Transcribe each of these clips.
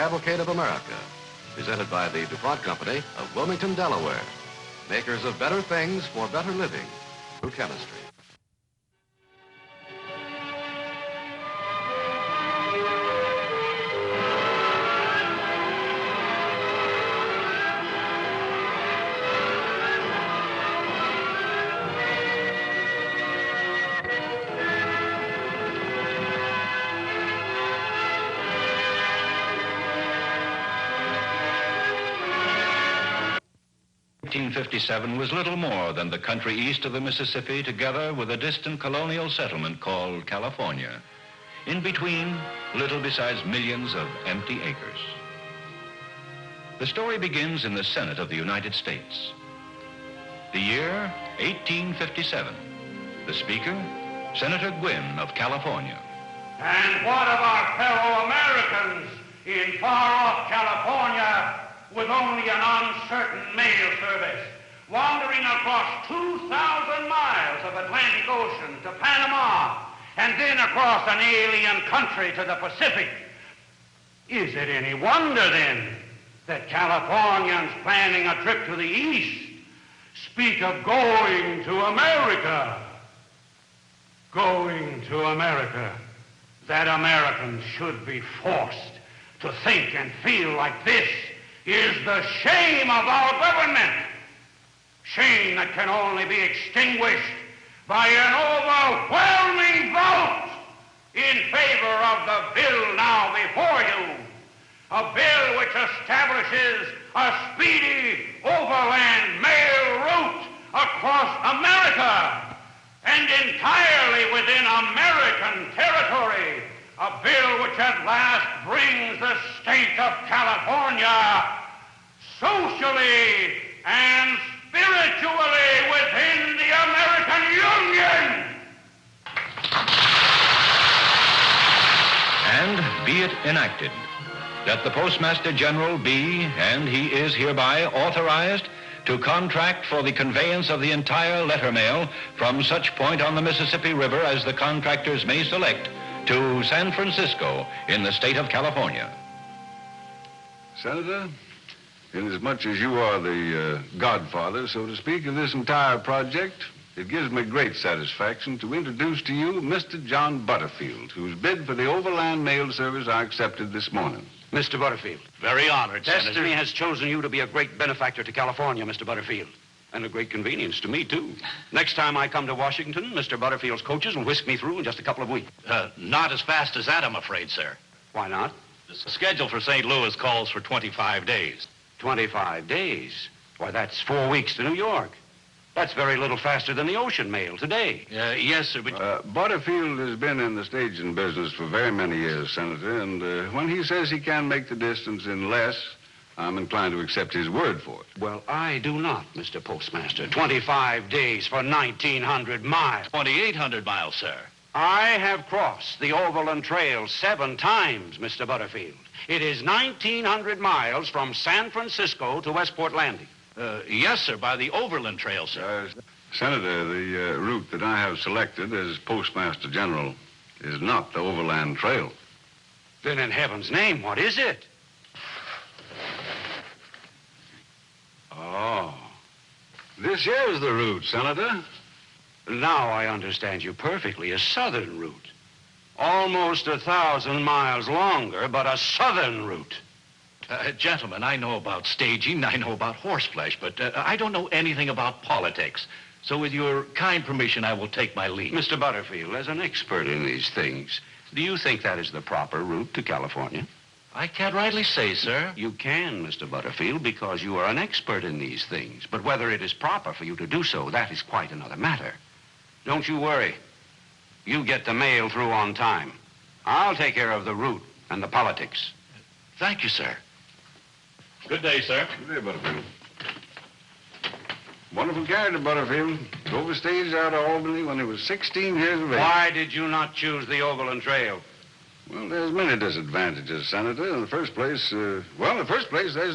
Cavalcade of America, presented by the DuPont Company of Wilmington, Delaware, makers of better things for better living through chemistry. '57 was little more than the country east of the Mississippi together with a distant colonial settlement called California. In between, little besides millions of empty acres. The story begins in the Senate of the United States. The year, 1857. The Speaker, Senator Gwynn of California. And what of our fellow Americans in far-off California with only an uncertain mail service, wandering across 2,000 miles of Atlantic Ocean to Panama, and then across an alien country to the Pacific? Is it any wonder, then, that Californians planning a trip to the East speak of going to America? Going to America. That Americans should be forced to think and feel like this is the shame of our government. Shame that can only be extinguished by an overwhelming vote in favor of the bill now before you. A bill which establishes a speedy overland mail route across America and entirely within American territory. A bill which at last brings the state of California socially and spiritually within the American Union. And be it enacted that the Postmaster General be, and he is hereby authorized to contract for the conveyance of the entire letter mail from such point on the Mississippi River as the contractors may select to San Francisco in the state of California. Senator, inasmuch as you are the godfather, so to speak, of this entire project, it gives me great satisfaction to introduce to you Mr. John Butterfield, whose bid for the overland mail service I accepted this morning. Mr. Butterfield. Very honored, Senator. Destiny has chosen you to be a great benefactor to California, Mr. Butterfield. And a great convenience to me, too. Next time I come to Washington, Mr. Butterfield's coaches will whisk me through in just a couple of weeks. Not as fast as that, I'm afraid, sir. Why not? The schedule for St. Louis calls for 25 days. 25 days? Why, that's 4 weeks to New York. That's very little faster than the ocean mail today. Yes, sir, but... Butterfield has been in the staging business for very many years, Senator, and when he says he can make the distance in less, I'm inclined to accept his word for it. Well, I do not, Mr. Postmaster. 25 days for 1,900 miles. 2,800 miles, sir. I have crossed the Overland Trail 7 times, Mr. Butterfield. It is 1,900 miles from San Francisco to Westport Landing. Yes, sir, by the Overland Trail, sir. Senator, the route that I have selected as Postmaster General is not the Overland Trail. Then in heaven's name, what is it? Oh. This here's the route, Senator. Now I understand you perfectly. A southern route. Almost 1,000 miles longer, but a southern route. Gentlemen, I know about staging, I know about horseflesh, but I don't know anything about politics. So with your kind permission, I will take my leave. Mr. Butterfield, as an expert in these things, do you think that is the proper route to California? I can't rightly say, sir. You can, Mr. Butterfield, because you are an expert in these things. But whether it is proper for you to do so, that is quite another matter. Don't you worry. You get the mail through on time. I'll take care of the route and the politics. Thank you, sir. Good day, sir. Good day, Butterfield. Wonderful character, Butterfield. Drove a stage out of Albany when he was 16 years of age. Why did you not choose the Overland Trail? Well, there's many disadvantages, Senator. In the first place, there's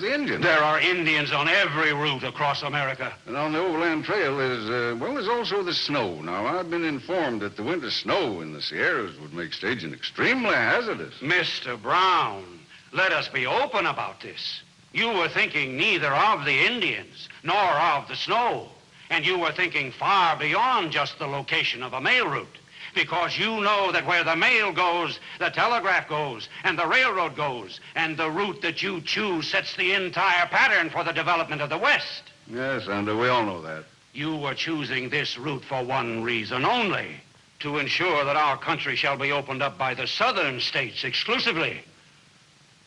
the Indians. There are Indians on every route across America. And on the Overland Trail, there's also the snow. Now, I've been informed that the winter snow in the Sierras would make staging extremely hazardous. Mr. Brown, Let us be open about this. You were thinking neither of the Indians nor of the snow. And you were thinking far beyond just the location of a mail route. Because you know that where the mail goes, the telegraph goes, and the railroad goes, and the route that you choose sets the entire pattern for the development of the West. Yes, Senator, we all know that. You were choosing this route for one reason only, to ensure that our country shall be opened up by the southern states exclusively.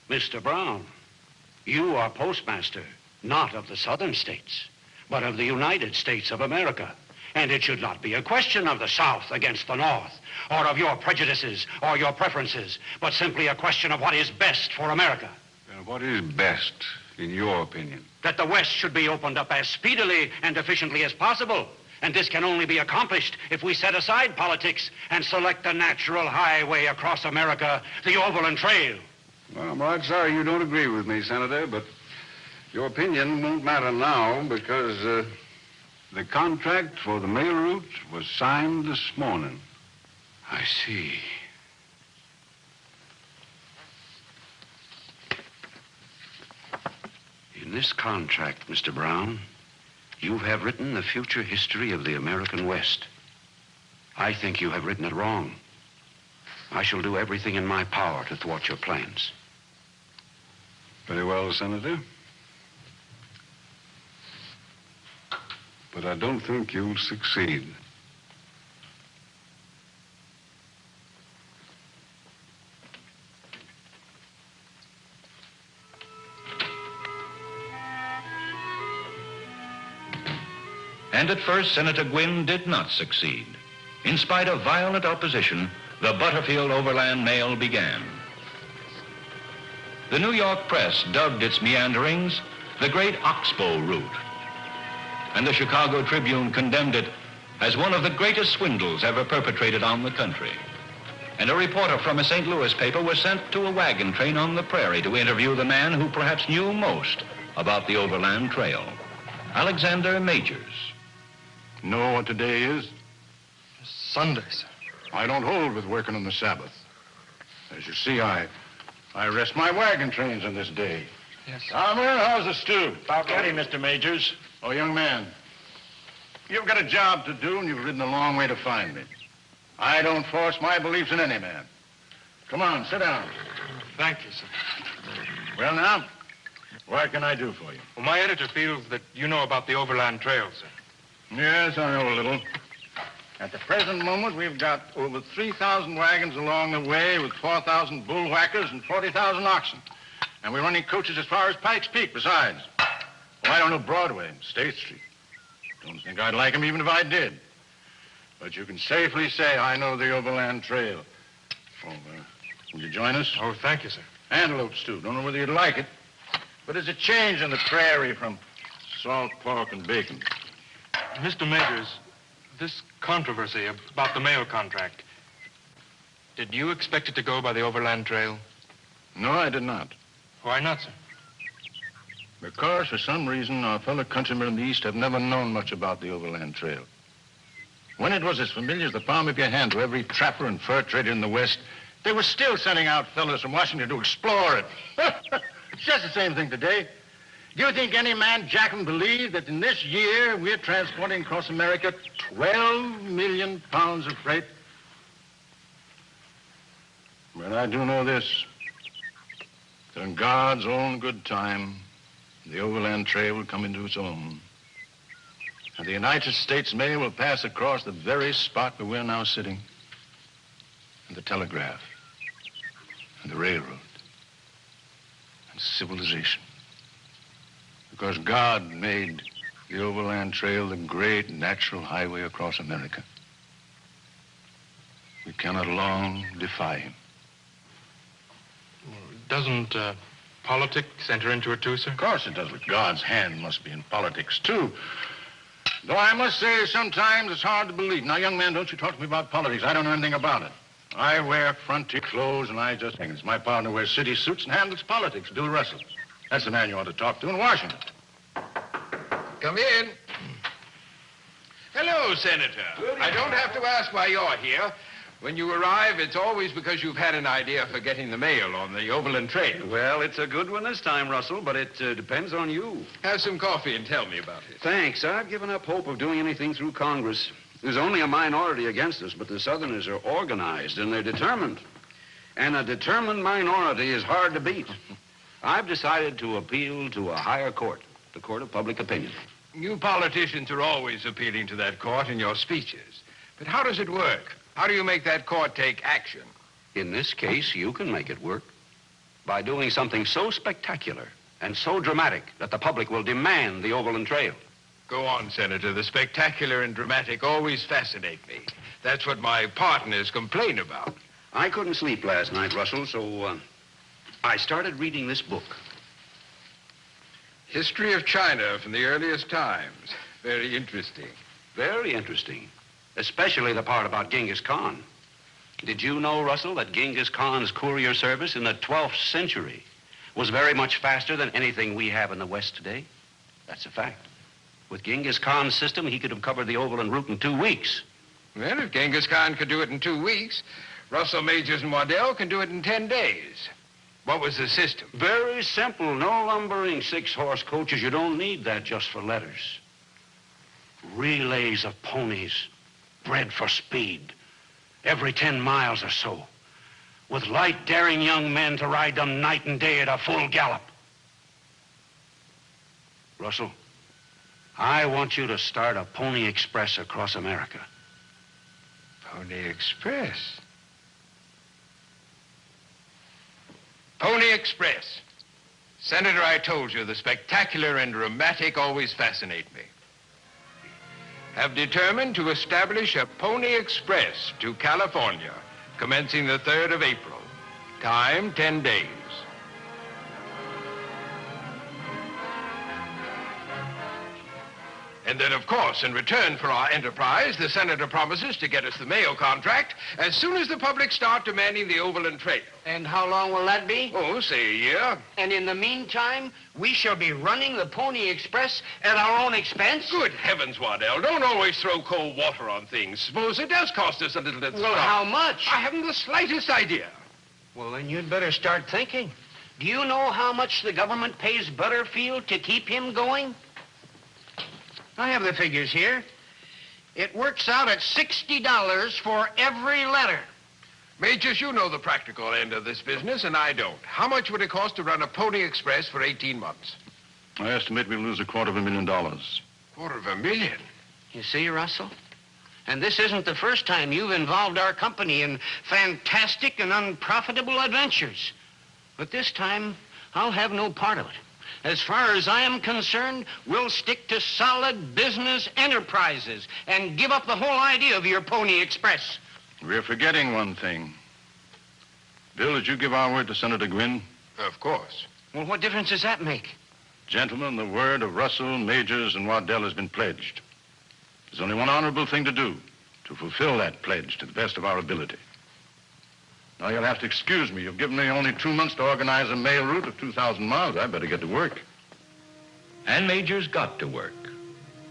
Mr. Brown, you are postmaster, not of the southern states, but of the United States of America. And it should not be a question of the South against the North, or of your prejudices or your preferences, but simply a question of what is best for America. What is best, in your opinion? That the West should be opened up as speedily and efficiently as possible. And this can only be accomplished if we set aside politics and select the natural highway across America, the Overland Trail. Well, I'm right sorry you don't agree with me, Senator, but your opinion won't matter now because the contract for the mail route was signed this morning. I see. In this contract, Mr. Brown, you have written the future history of the American West. I think you have written it wrong. I shall do everything in my power to thwart your plans. Very well, Senator. But I don't think you'll succeed. And at first, Senator Gwynn did not succeed. In spite of violent opposition, the Butterfield Overland Mail began. The New York press dubbed its meanderings the Great Oxbow Route, and the Chicago Tribune condemned it as one of the greatest swindles ever perpetrated on the country. And a reporter from a St. Louis paper was sent to a wagon train on the prairie to interview the man who perhaps knew most about the Overland Trail, Alexander Majors. Know what today is? Sunday, sir. I don't hold with working on the Sabbath. As you see, I rest my wagon trains on this day. Yes, sir. Palmer, how's the stew? About ready, Mr. Majors. Oh, young man, you've got a job to do, and you've ridden a long way to find me. I don't force my beliefs in any man. Come on, sit down. Thank you, sir. Well, now, what can I do for you? Well, my editor feels that you know about the Overland Trail, sir. Yes, I know a little. At the present moment, we've got over 3,000 wagons along the way with 4,000 bull whackers and 40,000 oxen. And we're running coaches as far as Pike's Peak besides. Well, I don't know Broadway and State Street. Don't think I'd like 'em even if I did. But you can safely say I know the Overland Trail. Oh, will you join us? Oh, thank you, sir. Antelope stew. Don't know whether you'd like it. But it's a change in the prairie from salt pork and bacon. Mr. Majors, this controversy about the mail contract, did you expect it to go by the Overland Trail? No, I did not. Why not, sir? Because, for some reason, our fellow countrymen in the East have never known much about the Overland Trail. When it was as familiar as the palm of your hand to every trapper and fur trader in the West, they were still sending out fellows from Washington to explore it. It's just the same thing today. Do you think any man jack can believe that in this year we're transporting across America 12 million pounds of freight? But I do know this, that in God's own good time, the Overland Trail will come into its own. And the United States mail will pass across the very spot where we're now sitting. And the telegraph, and the railroad, and civilization. Because God made the Overland Trail the great natural highway across America. We cannot long defy him. Doesn't politics enter into it too, sir? Of course it does, but God's hand must be in politics, too. Though I must say, sometimes it's hard to believe. Now, young man, don't you talk to me about politics. I don't know anything about it. I wear frontier clothes, and it's my partner wears city suits and handles politics, Bill Russell. That's the man you ought to talk to in Washington. Come in. Hello, Senator. I don't have to ask why you're here, When you arrive, it's always because you've had an idea for getting the mail on the Overland Trail. Well, it's a good one this time, Russell, but it depends on you. Have some coffee and tell me about it. Thanks. I've given up hope of doing anything through Congress. There's only a minority against us, but the Southerners are organized and they're determined. And a determined minority is hard to beat. I've decided to appeal to a higher court, the court of public opinion. You politicians are always appealing to that court in your speeches. But how does it work? How do you make that court take action? In this case, you can make it work by doing something so spectacular and so dramatic that the public will demand the Overland Trail. Go on, Senator. The spectacular and dramatic always fascinate me. That's what my partners complain about. I couldn't sleep last night, Russell, so I started reading this book. History of China from the earliest times. Very interesting. Very interesting, especially the part about Genghis Khan. Did you know, Russell, that Genghis Khan's courier service in the 12th century was very much faster than anything we have in the West today? That's a fact. With Genghis Khan's system, he could have covered the overland route in 2 weeks. Well, if Genghis Khan could do it in 2 weeks, Russell, Majors, and Waddell can do it in 10 days. What was the system? Very simple. No lumbering 6-horse coaches. You don't need that just for letters. Relays of ponies, bred for speed, every 10 miles or so, with light, daring young men to ride them night and day at a full gallop. Russell, I want you to start a Pony Express across America. Pony Express? Pony Express. Senator, I told you, the spectacular and dramatic always fascinate me. Have determined to establish a Pony Express to California, commencing the 3rd of April. Time, 10 days. And then, of course, in return for our enterprise, the senator promises to get us the mail contract as soon as the public start demanding the Overland Trail. And how long will that be? Oh, say a year. And in the meantime, we shall be running the Pony Express at our own expense? Good heavens, Waddell, don't always throw cold water on things. Suppose it does cost us a little at the Well, start. how much? I haven't the slightest idea. Well, then you'd better start thinking. Do you know how much the government pays Butterfield to keep him going? I have the figures here. It works out at $60 for every letter. Majors, you know the practical end of this business, and I don't. How much would it cost to run a Pony Express for 18 months? I estimate we'll lose $250,000. $250,000? You see, Russell? And this isn't the first time you've involved our company in fantastic and unprofitable adventures. But this time, I'll have no part of it. As far as I am concerned, we'll stick to solid business enterprises and give up the whole idea of your Pony Express. We're forgetting one thing. Bill, did you give our word to Senator Gwynn? Of course. Well, what difference does that make? Gentlemen, the word of Russell, Majors, and Waddell has been pledged. There's only one honorable thing to do, to fulfill that pledge to the best of our ability. Now, you'll have to excuse me. You've given me only 2 months to organize a mail route of 2,000 miles. I'd better get to work. And Majors got to work.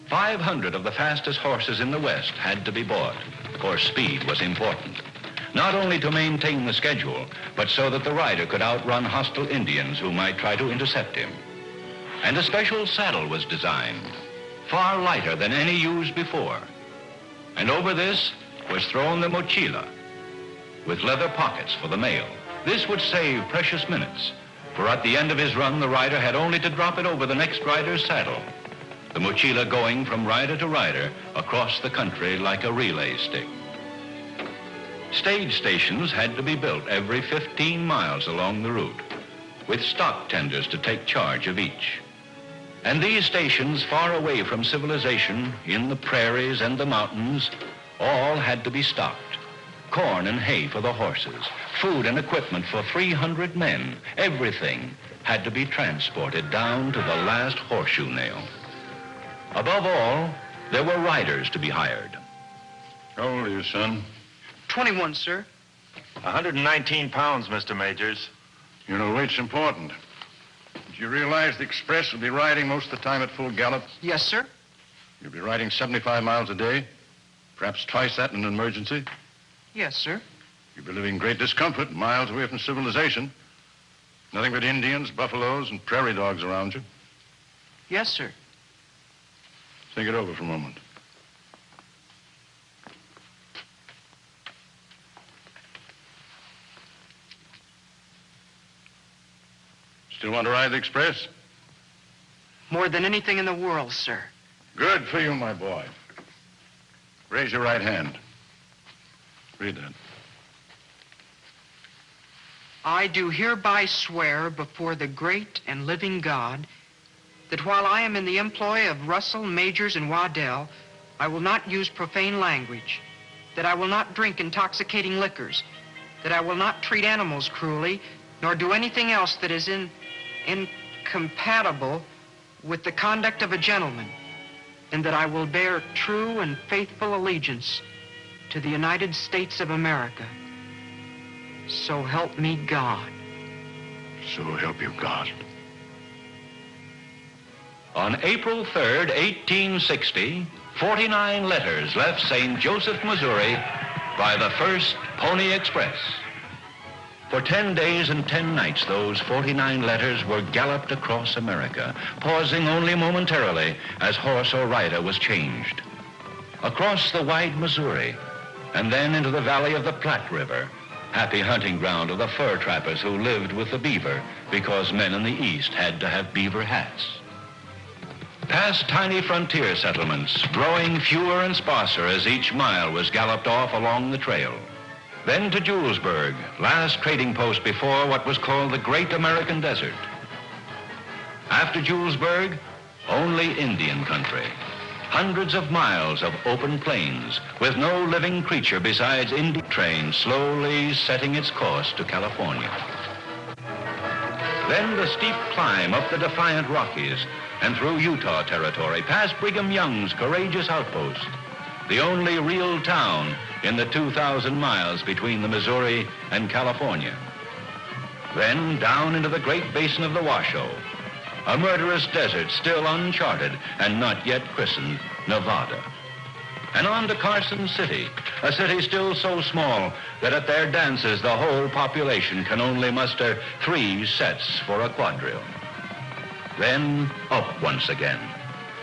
500 of the fastest horses in the West had to be bought. Of course, speed was important. Not only to maintain the schedule, but so that the rider could outrun hostile Indians who might try to intercept him. And a special saddle was designed, far lighter than any used before. And over this was thrown the mochila, with leather pockets for the mail. This would save precious minutes, for at the end of his run, the rider had only to drop it over the next rider's saddle, the mochila going from rider to rider across the country like a relay stick. Stage stations had to be built every 15 miles along the route, with stock tenders to take charge of each. And these stations, far away from civilization, in the prairies and the mountains, all had to be stocked. Corn and hay for the horses, food and equipment for 300 men. Everything had to be transported down to the last horseshoe nail. Above all, there were riders to be hired. How old are you, son? 21, sir. 119 pounds, Mr. Majors. You know, weight's important. Did you realize the express will be riding most of the time at full gallop? Yes, sir. You'll be riding 75 miles a day, perhaps twice that in an emergency. Yes, sir. You've been living in great discomfort, miles away from civilization. Nothing but Indians, buffaloes, and prairie dogs around you. Yes, sir. Think it over for a moment. Still want to ride the express? More than anything in the world, sir. Good for you, my boy. Raise your right hand. Read that. I do hereby swear before the great and living God that while I am in the employ of Russell, Majors, and Waddell, I will not use profane language, that I will not drink intoxicating liquors, that I will not treat animals cruelly, nor do anything else that is incompatible with the conduct of a gentleman, and that I will bear true and faithful allegiance to the United States of America. So help me God. So help you God. On April 3rd, 1860, 49 letters left St. Joseph, Missouri by the first Pony Express. For 10 days and 10 nights, those 49 letters were galloped across America, pausing only momentarily as horse or rider was changed. Across the wide Missouri, and then into the valley of the Platte River, happy hunting ground of the fur trappers who lived with the beaver because men in the East had to have beaver hats. Past tiny frontier settlements, growing fewer and sparser as each mile was galloped off along the trail. Then to Julesburg, last trading post before what was called the Great American Desert. After Julesburg, only Indian country. Hundreds of miles of open plains with no living creature besides Indian train slowly setting its course to California. Then the steep climb up the Defiant Rockies and through Utah territory, past Brigham Young's courageous outpost, the only real town in the 2,000 miles between the Missouri and California. Then down into the Great Basin of the Washoe, a murderous desert still uncharted and not yet christened Nevada. And on to Carson City, a city still so small that at their dances the whole population can only muster 3 sets for a quadrille. Then up once again,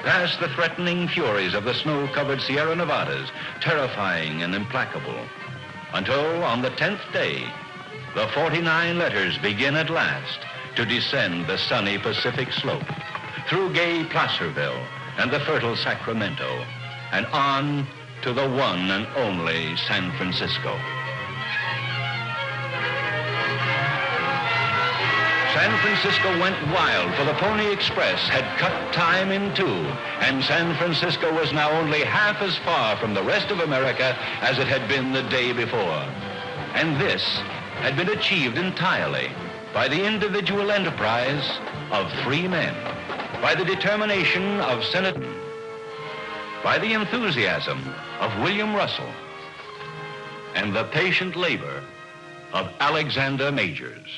past the threatening furies of the snow-covered Sierra Nevadas, terrifying and implacable, until on the 10th day, the 49 letters begin at last to descend the sunny Pacific slope, through gay Placerville and the fertile Sacramento, and on to the one and only San Francisco. San Francisco went wild, for the Pony Express had cut time in 2, and San Francisco was now only half as far from the rest of America as it had been the day before. And this had been achieved entirely by the individual enterprise of 3 men, by the determination of Senator, by the enthusiasm of William Russell, and the patient labor of Alexander Majors.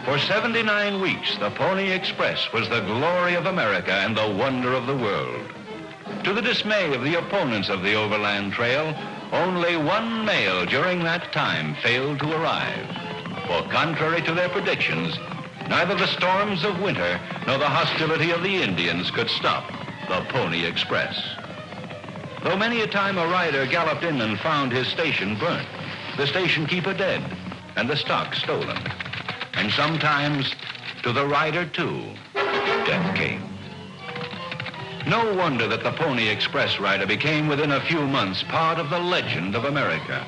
For 79 weeks, the Pony Express was the glory of America and the wonder of the world. To the dismay of the opponents of the Overland Trail, only 1 mail during that time failed to arrive. For contrary to their predictions, neither the storms of winter nor the hostility of the Indians could stop the Pony Express. Though many a time a rider galloped in and found his station burnt, the station keeper dead, and the stock stolen. And sometimes, to the rider, too, death came. No wonder that the Pony Express rider became within a few months part of the legend of America.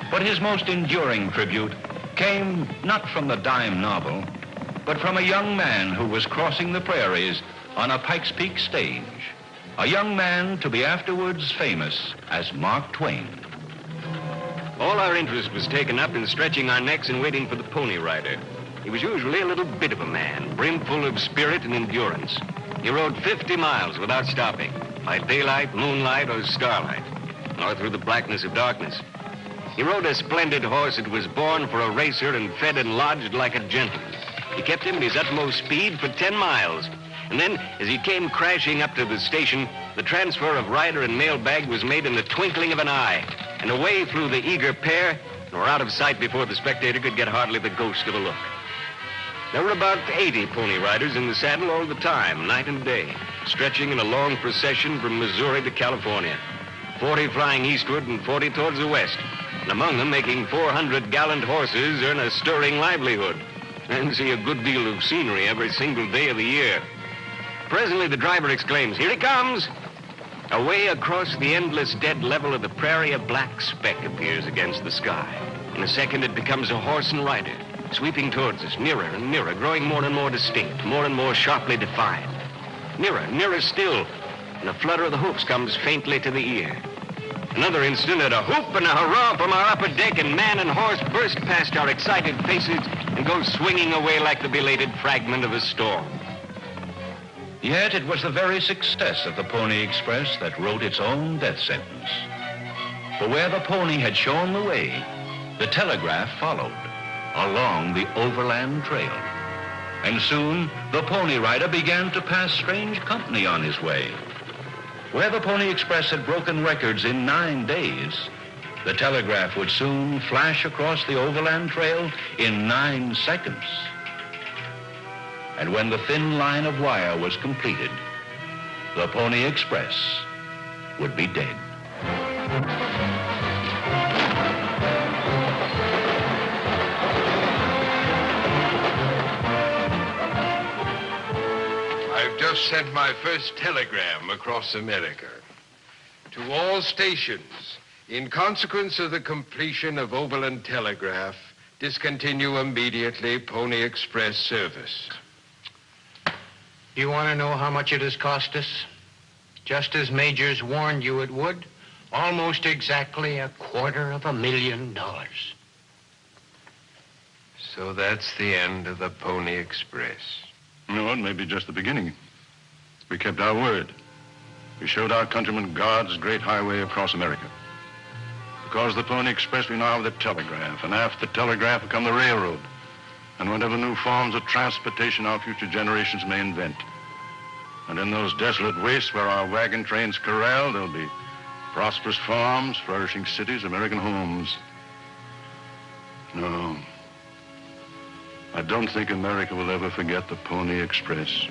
But his most enduring tribute came not from the dime novel, but from a young man who was crossing the prairies on a Pikes Peak stage. A young man to be afterwards famous as Mark Twain. All our interest was taken up in stretching our necks and waiting for the pony rider. He was usually a little bit of a man, brimful of spirit and endurance. He rode 50 miles without stopping, by daylight, moonlight, or starlight, nor through the blackness of darkness. He rode a splendid horse that was born for a racer and fed and lodged like a gentleman. He kept him at his utmost speed for 10 miles. And then, as he came crashing up to the station, the transfer of rider and mailbag was made in the twinkling of an eye. and away flew the eager pair, and were out of sight before the spectator could get hardly the ghost of a look. There were about 80 pony riders in the saddle all the time, night and day, stretching in a long procession from Missouri to California, 40 flying eastward and 40 towards the west, and among them making 400 gallant horses earn a stirring livelihood and see a good deal of scenery every single day of the year. Presently, the driver exclaims, "Here he comes!" Away across the endless dead level of the prairie, a black speck appears against the sky. In a second, it becomes a horse and rider, sweeping towards us, nearer and nearer, growing more and more distinct, more and more sharply defined. Nearer, nearer still, and a flutter of the hoofs comes faintly to the ear. Another instant, and a whoop and a hurrah from our upper deck, and man and horse burst past our excited faces and go swinging away like the belated fragment of a storm. Yet it was the very success of the Pony Express that wrote its own death sentence. For where the pony had shown the way, the telegraph followed along the overland trail. And soon the pony rider began to pass strange company on his way. Where the Pony Express had broken records in 9 days, the telegraph would soon flash across the overland trail in 9 seconds. And when the thin line of wire was completed, the Pony Express would be dead. I've just sent my first telegram across America. To all stations, in consequence of the completion of overland telegraph, discontinue immediately Pony Express service. Do you want to know how much it has cost us? Just as Majors warned you it would, almost exactly $250,000. So that's the end of the Pony Express. No, it may be just the beginning. We kept our word. We showed our countrymen God's great highway across America. Because of the Pony Express, we now have the telegraph, and after the telegraph will come the railroad, and whatever new forms of transportation our future generations may invent. And in those desolate wastes where our wagon trains corral, there'll be prosperous farms, flourishing cities, American homes. No, I don't think America will ever forget the Pony Express.